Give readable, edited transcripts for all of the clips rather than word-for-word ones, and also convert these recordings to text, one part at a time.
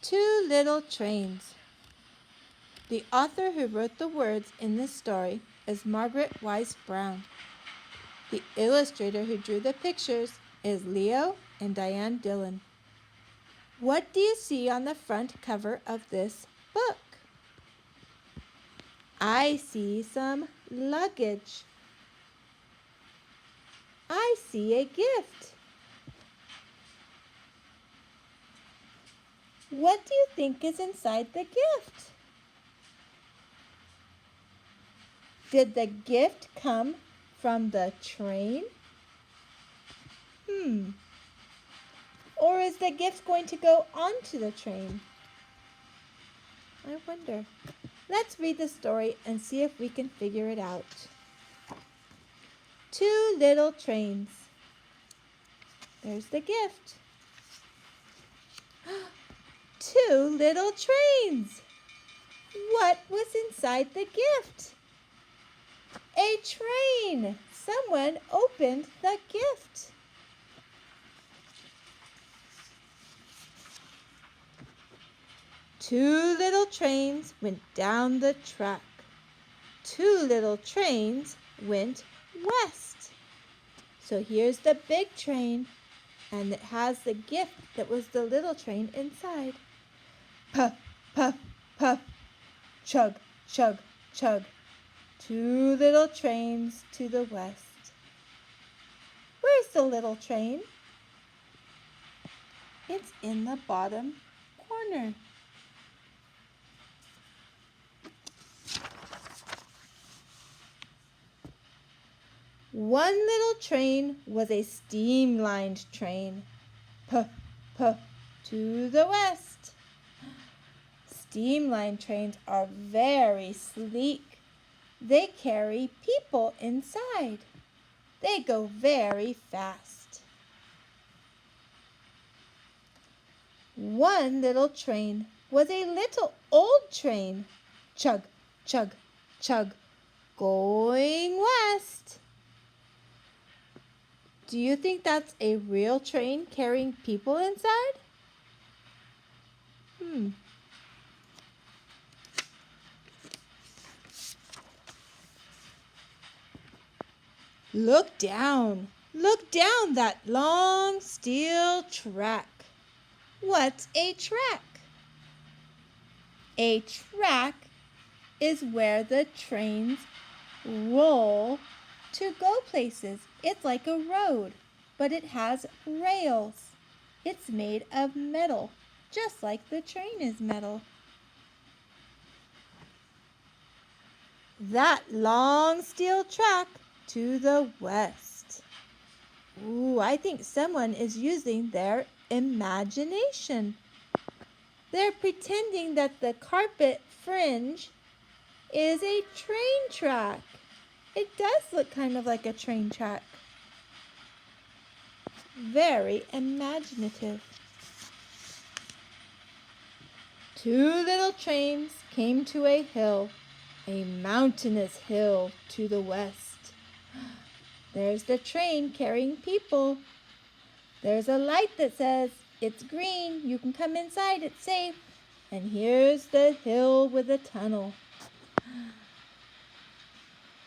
Two Little Trains. The author who wrote the words in this story is Margaret Wise Brown. The illustrator who drew the pictures is Leo and Diane Dillon. What do you see on the front cover of this book? I see some luggage. I see a gift. What do you think is inside the gift? Did the gift come from the train? Or is the gift going to go onto the train? I wonder. Let's read the story and see if we can figure it out. Two little trains. There's the gift. Two little trains. What was inside the gift? A train. Someone opened the gift. Two little trains went down the track. Two little trains went west. So here's the big train, and it has the gift that was the little train inside. Puff, puff, puff, chug, chug, chug. Two little trains to the west. Where's the little train? It's in the bottom corner. One little train was a steam-lined train. Puff, puff, to the west. Steam-lined trains are very sleek. They carry people inside. They go very fast. One little train was a little old train. Chug, chug, chug, going west. Do you think that's a real train carrying people inside? Look down that long steel track. What's a track? A track is where the trains roll to go places. It's like a road, but it has rails. It's made of metal, just like the train is metal. That long steel track to the west. Ooh, I think someone is using their imagination. They're pretending that the carpet fringe is a train track. It does look kind of like a train track. Very imaginative. Two little trains came to a hill, a mountainous hill to the west. There's the train carrying people. There's a light that says, it's green, you can come inside, it's safe. And here's the hill with a tunnel.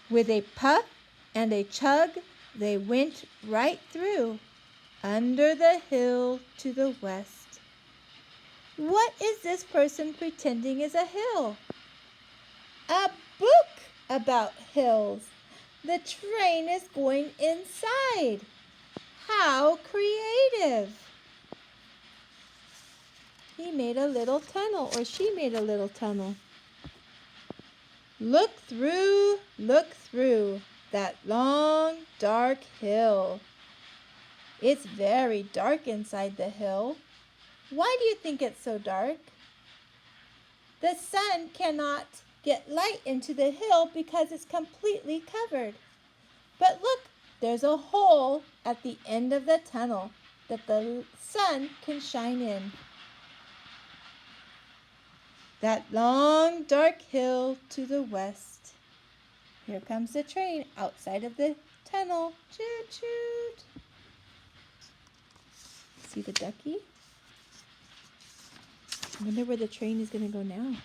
With a puff and a chug, they went right through, under the hill to the west. What is this person pretending is a hill? A book about hills. The train is going inside. How creative! He made a little tunnel, or she made a little tunnel. Look through that long, dark hill. It's very dark inside the hill. Why do you think it's so dark? The sun cannot get light into the hill because it's completely covered. But look, there's a hole at the end of the tunnel that the sun can shine in. That long, dark hill to the west. Here comes the train outside of the tunnel. Choo choo. See the ducky? I wonder where the train is going to go now.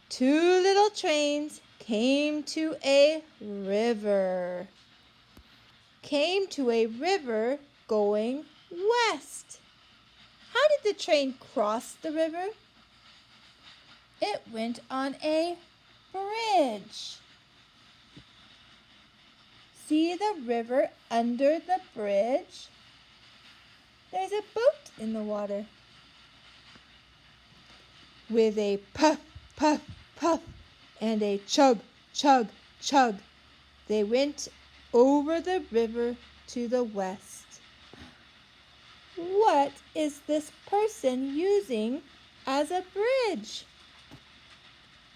Two little trains came to a river. Came to a river going west. How did the train cross the river? It went on a bridge. See the river under the bridge? There's a boat in the water. With a puff, puff, puff, and a chug, chug, chug, they went over the river to the west. What is this person using as a bridge?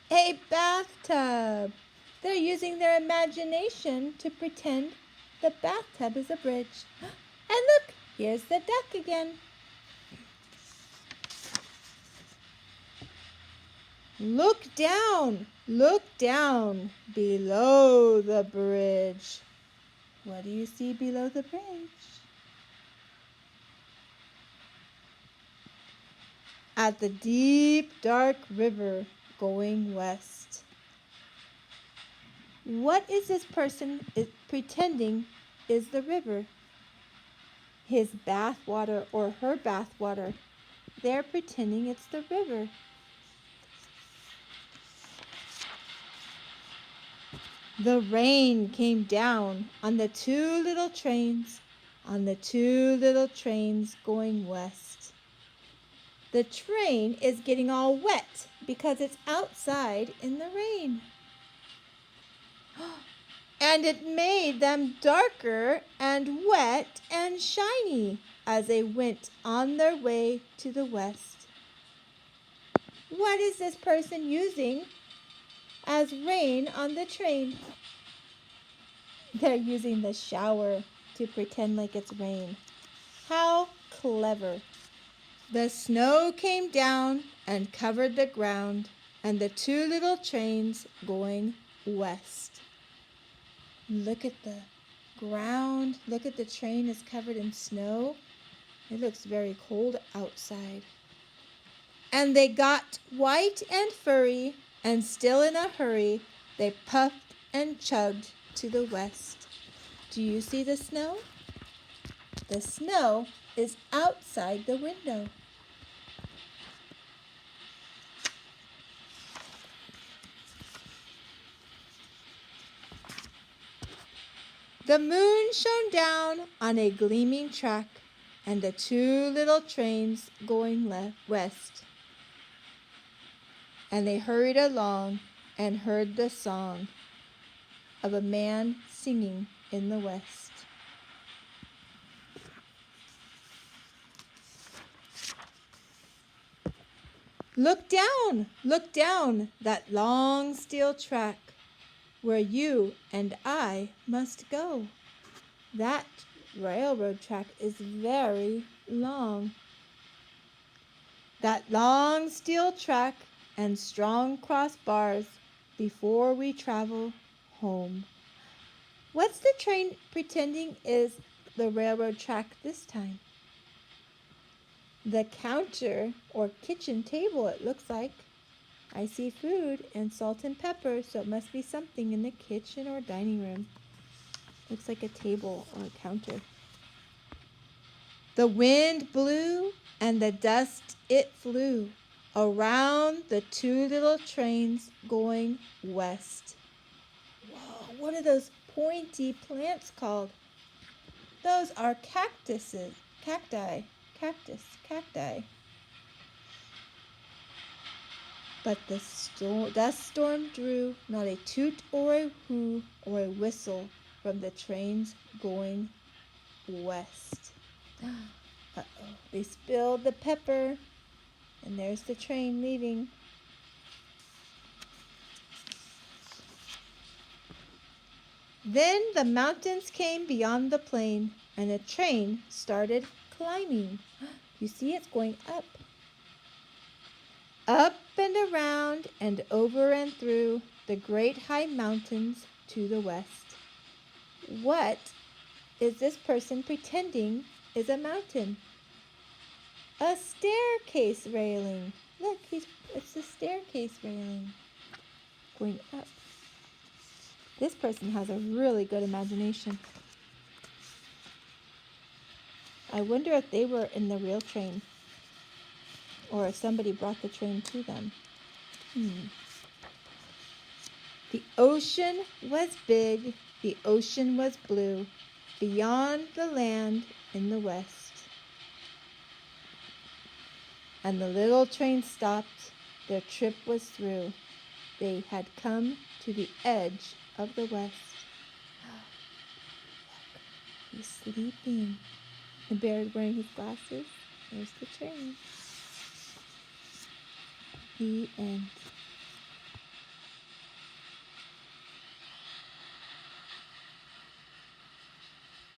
A bathtub. They're using their imagination to pretend the bathtub is a bridge. And look, here's the duck again. Look down below the bridge. What do you see below the bridge? At the deep, dark river going west. What is this person pretending is the river? His bath water or her bath water. They're pretending it's the river. The rain came down on the two little trains, going west. The train is getting all wet because it's outside in the rain. And it made them darker and wet and shiny as they went on their way to the west. What is this person using as rain on the train? They're using the shower to pretend like it's rain. How clever. The snow came down and covered the ground, and the two little trains going west. Look at the ground. Look at the train is covered in snow. It looks very cold outside. And they got white and furry, and still in a hurry, they puffed and chugged to the west. Do you see the snow? The snow is outside the window. The moon shone down on a gleaming track, and the two little trains going west. And they hurried along and heard the song of a man singing in the west. Look down that long steel track where you and I must go. That railroad track is very long. That long steel track and strong crossbars before we travel home. What's the train pretending is the railroad track this time? The counter or kitchen table, it looks like. I see food and salt and pepper, so it must be something in the kitchen or dining room. Looks like a table or a counter. The wind blew and the dust it flew around the two little trains going west. Whoa, what are those pointy plants called? Those are cactuses. Cacti. But the dust storm drew not a toot or a hoo or a whistle from the trains going west. Uh-oh, they spilled the pepper, and there's the train leaving. Then the mountains came beyond the plain, and the train started climbing. You see, it's going up. Up and around and over and through the great high mountains to the west. What is this person pretending is a mountain? A staircase railing. Look, it's the staircase railing going up. This person has a really good imagination. I wonder if they were in the real train or if somebody brought the train to them. The ocean was big, the ocean was blue, beyond the land in the west. And the little train stopped, their trip was through. They had come to the edge of the west. Look, he's sleeping. The bear is wearing his glasses. There's the train. The end.